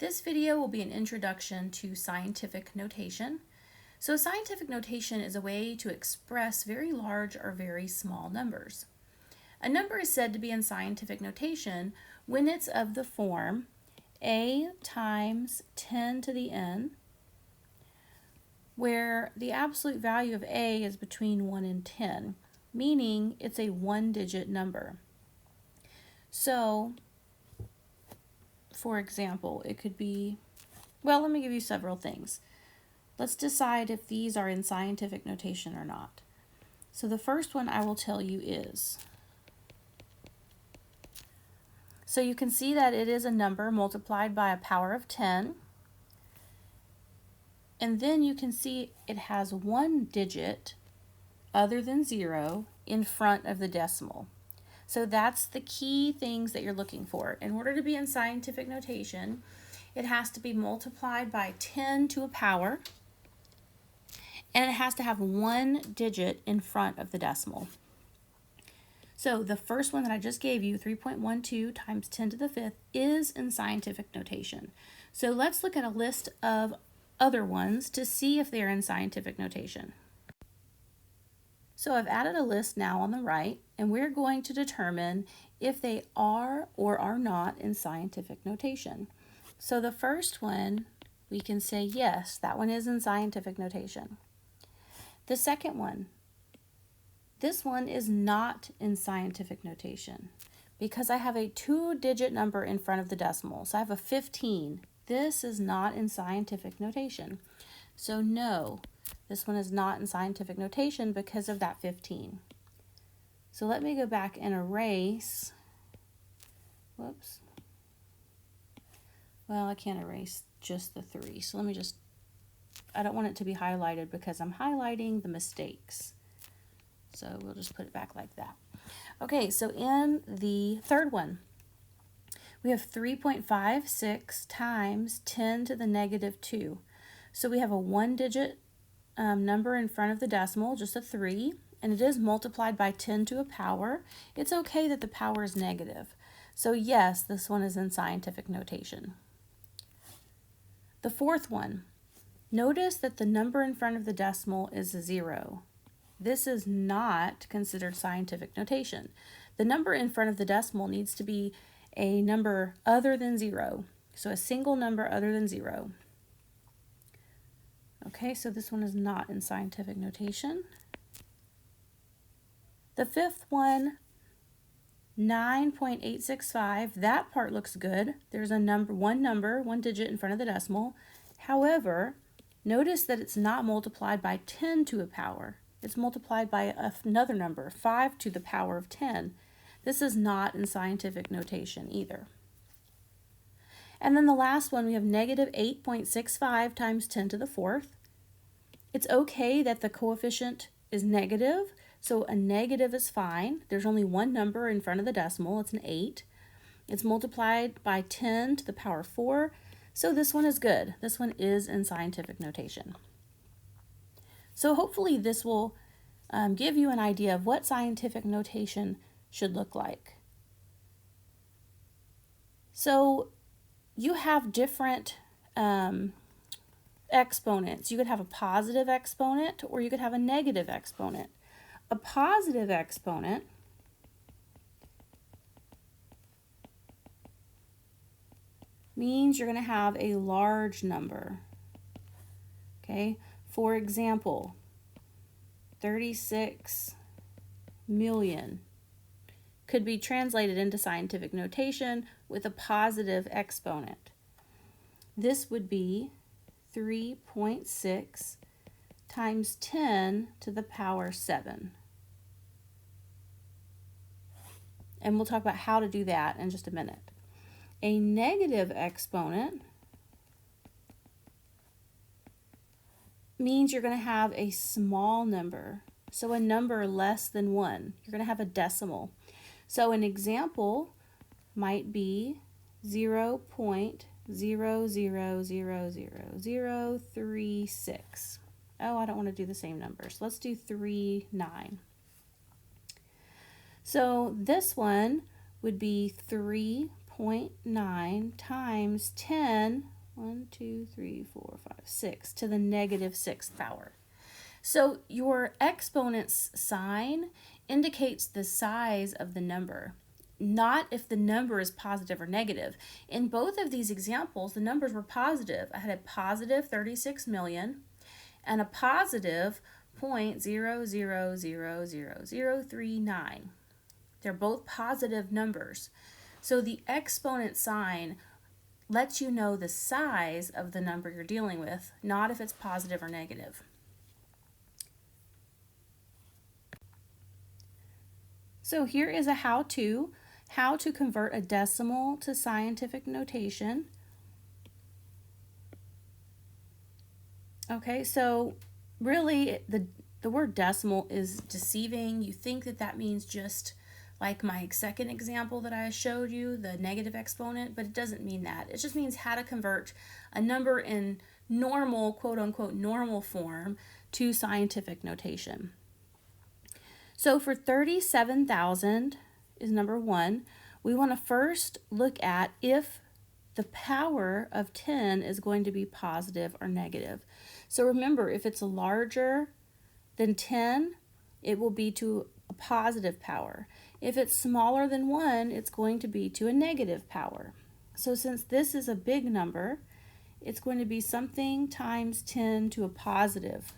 This video will be an introduction to scientific notation. So scientific notation is a way to express very large or very small numbers. A number is said to be in scientific notation when it's of the form a times 10 to the n, where the absolute value of a is between 1 and 10, meaning it's a one-digit number. So, for example, it could be, well, let me give you several things. Let's decide if these are in scientific notation or not. So the first one I will tell you is, so you can see that it is a number multiplied by a power of 10. And then you can see it has one digit other than 0 in front of the decimal. So that's the key things that you're looking for. In order to be in scientific notation, it has to be multiplied by 10 to a power, and it has to have one digit in front of the decimal. So the first one that I just gave you, 3.12 times 10 to the 5th, is in scientific notation. So let's look at a list of other ones to see if they're in scientific notation. So I've added a list now on the right, and we're going to determine if they are or are not in scientific notation. So the first one, we can say yes, that one is in scientific notation. The second one, this one is not in scientific notation because I have a two-digit number in front of the decimal. So I have a 15. This is not in scientific notation. So no, this one is not in scientific notation because of that 15. So let me go back and erase. Whoops. Well, I can't erase just the 3. So let me just, I don't want it to be highlighted because I'm highlighting the mistakes. So we'll just put it back like that. Okay, so in the third one, we have 3.56 times 10 to the negative 2. So we have a one-digit number in front of the decimal, just a 3, and it is multiplied by 10 to a power. It's okay that the power is negative. So yes, this one is in scientific notation. The fourth one, notice that the number in front of the decimal is a 0. This is not considered scientific notation. The number in front of the decimal needs to be a number other than 0. So a single number other than 0. Okay, so this one is not in scientific notation. The fifth one, 9.865, that part looks good. There's a number, one digit in front of the decimal. However, notice that it's not multiplied by 10 to a power. It's multiplied by another number, 5 to the power of 10. This is not in scientific notation either. And then the last one, we have negative 8.65 times 10 to the 4th. It's okay that the coefficient is negative, so a negative is fine. There's only one number in front of the decimal, it's an 8. It's multiplied by 10 to the power 4, so this one is good. This one is in scientific notation. So hopefully this will give you an idea of what scientific notation should look like. So you have different exponents. You could have a positive exponent or you could have a negative exponent. A positive exponent means you're going to have a large number. Okay, for example, 36 million could be translated into scientific notation with a positive exponent. This would be 3.6 times 10 to the power 7. And we'll talk about how to do that in just a minute. A negative exponent means you're going to have a small number. So a number less than 1. You're going to have a decimal. So an example might be 0.00000036. Oh, I don't want to do the same numbers. Let's do 39. So this one would be 3.0 7.9 times 10, 1, 2, 3, 4, 5, 6, to the negative 6th power. So your exponent's sign indicates the size of the number, not if the number is positive or negative. In both of these examples, the numbers were positive. I had a positive 36 million and a positive 0.0000039. They're both positive numbers. So the exponent sign lets you know the size of the number you're dealing with, not if it's positive or negative. So here is a how-to convert a decimal to scientific notation. Okay, so really the word decimal is deceiving. You think that means just like my second example that I showed you, the negative exponent, but it doesn't mean that. It just means how to convert a number in normal, quote-unquote, normal form to scientific notation. So for 37,000 is number 1. We want to first look at if the power of 10 is going to be positive or negative. So remember, if it's larger than 10, it will be to a positive power. If it's smaller than 1, it's going to be to a negative power. So since this is a big number, it's going to be something times 10 to a positive.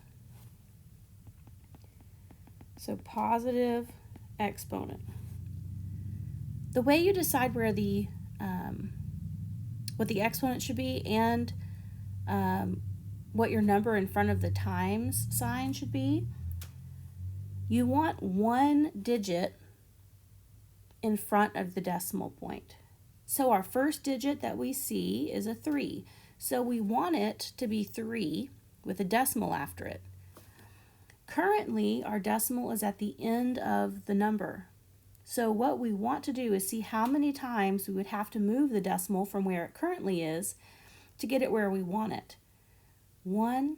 So positive exponent. The way you decide where the what the exponent should be and what your number in front of the times sign should be, you want one digit in front of the decimal point. So our first digit that we see is a 3. So we want it to be 3 with a decimal after it. Currently, our decimal is at the end of the number. So what we want to do is see how many times we would have to move the decimal from where it currently is to get it where we want it. 1,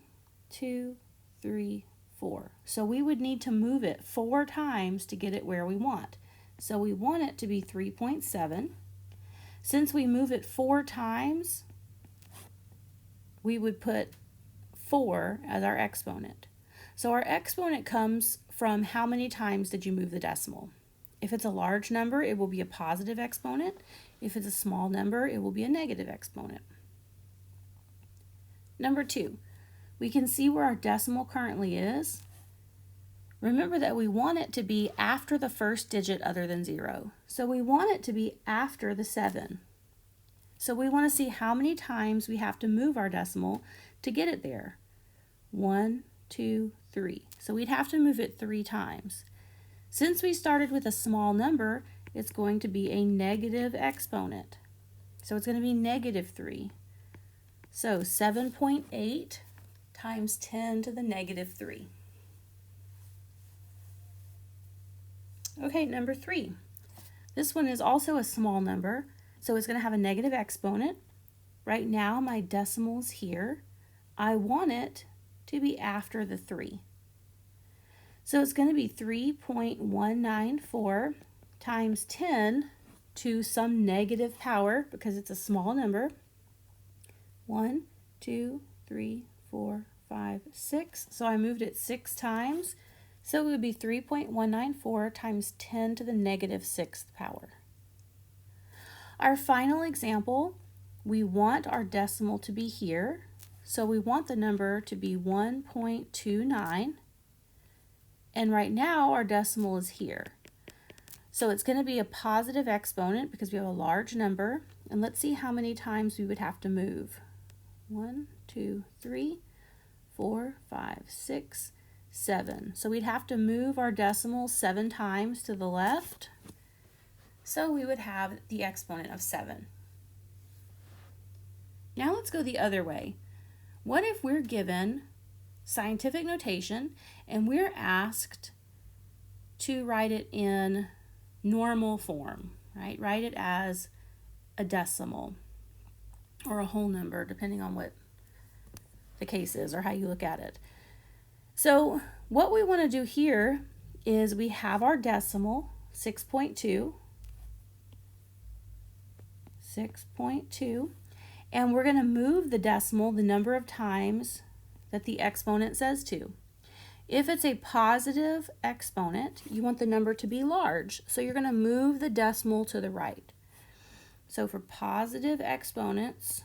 2, 3, 4. So we would need to move it 4 times to get it where we want. So we want it to be 3.7. Since we move it 4 times, we would put 4 as our exponent. So our exponent comes from how many times did you move the decimal. If it's a large number, it will be a positive exponent. If it's a small number, it will be a negative exponent. Number 2, we can see where our decimal currently is. Remember that we want it to be after the first digit other than 0. So we want it to be after the 7. So we want to see how many times we have to move our decimal to get it there. 1, 2, 3. So we'd have to move it 3 times. Since we started with a small number, it's going to be a negative exponent. So it's going to be negative 3. So 7.8 times 10 to the negative 3. Okay, number 3. This one is also a small number, so it's going to have a negative exponent. Right now, my decimal's here. I want it to be after the 3. So it's going to be 3.194 times 10 to some negative power because it's a small number. 1, 2, 3, 4, 5, 6. So I moved it 6 times. So it would be 3.194 times 10 to the negative 6th power. Our final example, we want our decimal to be here. So we want the number to be 1.29. And right now our decimal is here. So it's going to be a positive exponent because we have a large number. And let's see how many times we would have to move. 1, 2, 3, 4, 5, 6, 7. So we'd have to move our decimal 7 times to the left. So we would have the exponent of 7. Now let's go the other way. What if we're given scientific notation and we're asked to write it in normal form, right? Write it as a decimal or a whole number, depending on what the case is or how you look at it. So what we want to do here is we have our decimal, 6.2. 6.2. And we're going to move the decimal the number of times that the exponent says to. If it's a positive exponent, you want the number to be large, so you're going to move the decimal to the right. So for positive exponents,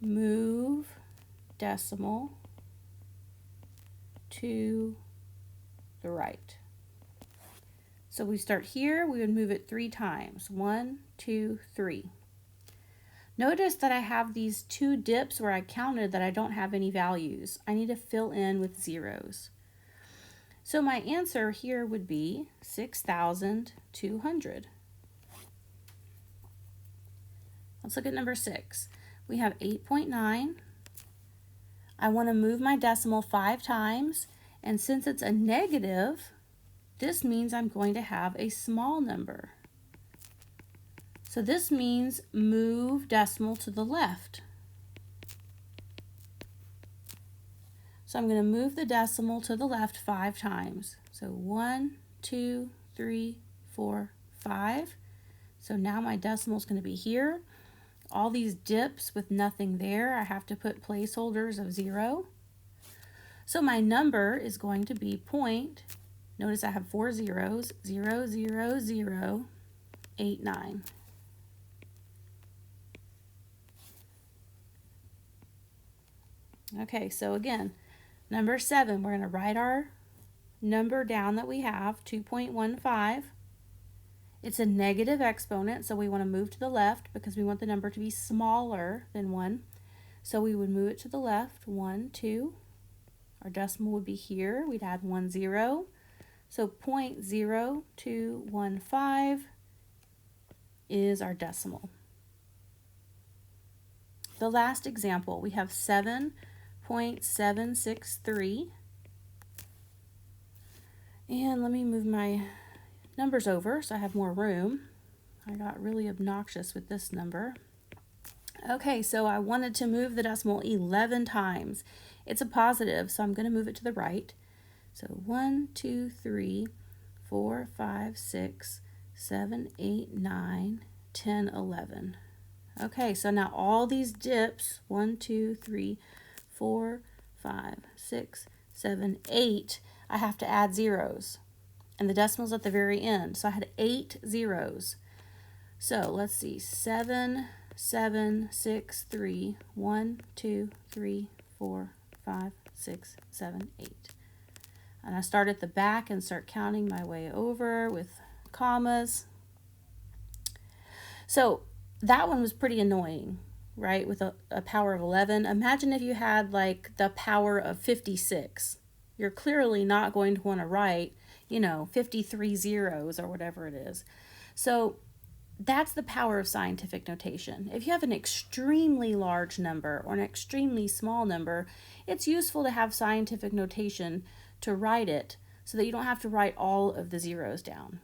move decimal to the right. So we start here, we would move it 3 times. 1, 2, 3. Notice that I have these 2 dips where I counted that I don't have any values. I need to fill in with zeros. So my answer here would be 6,200. Let's look at number 6. We have 8.9. I want to move my decimal 5 times, and since it's a negative, this means I'm going to have a small number. So this means move decimal to the left. So I'm going to move the decimal to the left 5 times. So 1, 2, 3, 4, 5. So now my decimal is going to be here. All these dips with nothing there, I have to put placeholders of 0. So my number is going to be point. Notice I have 4 zeros, 0, 0, 0, 8, 9. Okay, so again, number 7, we're going to write our number down that we have, 2.15. It's a negative exponent, so we want to move to the left because we want the number to be smaller than 1. So we would move it to the left, 1, 2. Our decimal would be here. We'd add 1, 0. So 0.0215 is our decimal. The last example, we have 7.763. And let me move my numbers over so I have more room. I got really obnoxious with this number. Okay, so I wanted to move the decimal 11 times. It's a positive, so I'm going to move it to the right. So 1, 2, 3, 4, 5, 6, 7, 8, 9, 10, 11. Okay, so now all these dips, 1, 2, 3, 4, 5, 6, 7, 8, I have to add zeros. And the decimal's at the very end. So I had 8 zeros. So let's see, 7, 7, 6, 3, 1, 2, 3, 4, 5, 6, 7, 8. And I start at the back and start counting my way over with commas. So that one was pretty annoying, right? With a power of 11. Imagine if you had like the power of 56. You're clearly not going to want to write, 53 zeros or whatever it is. So that's the power of scientific notation. If you have an extremely large number or an extremely small number, it's useful to have scientific notation to write it so that you don't have to write all of the zeros down.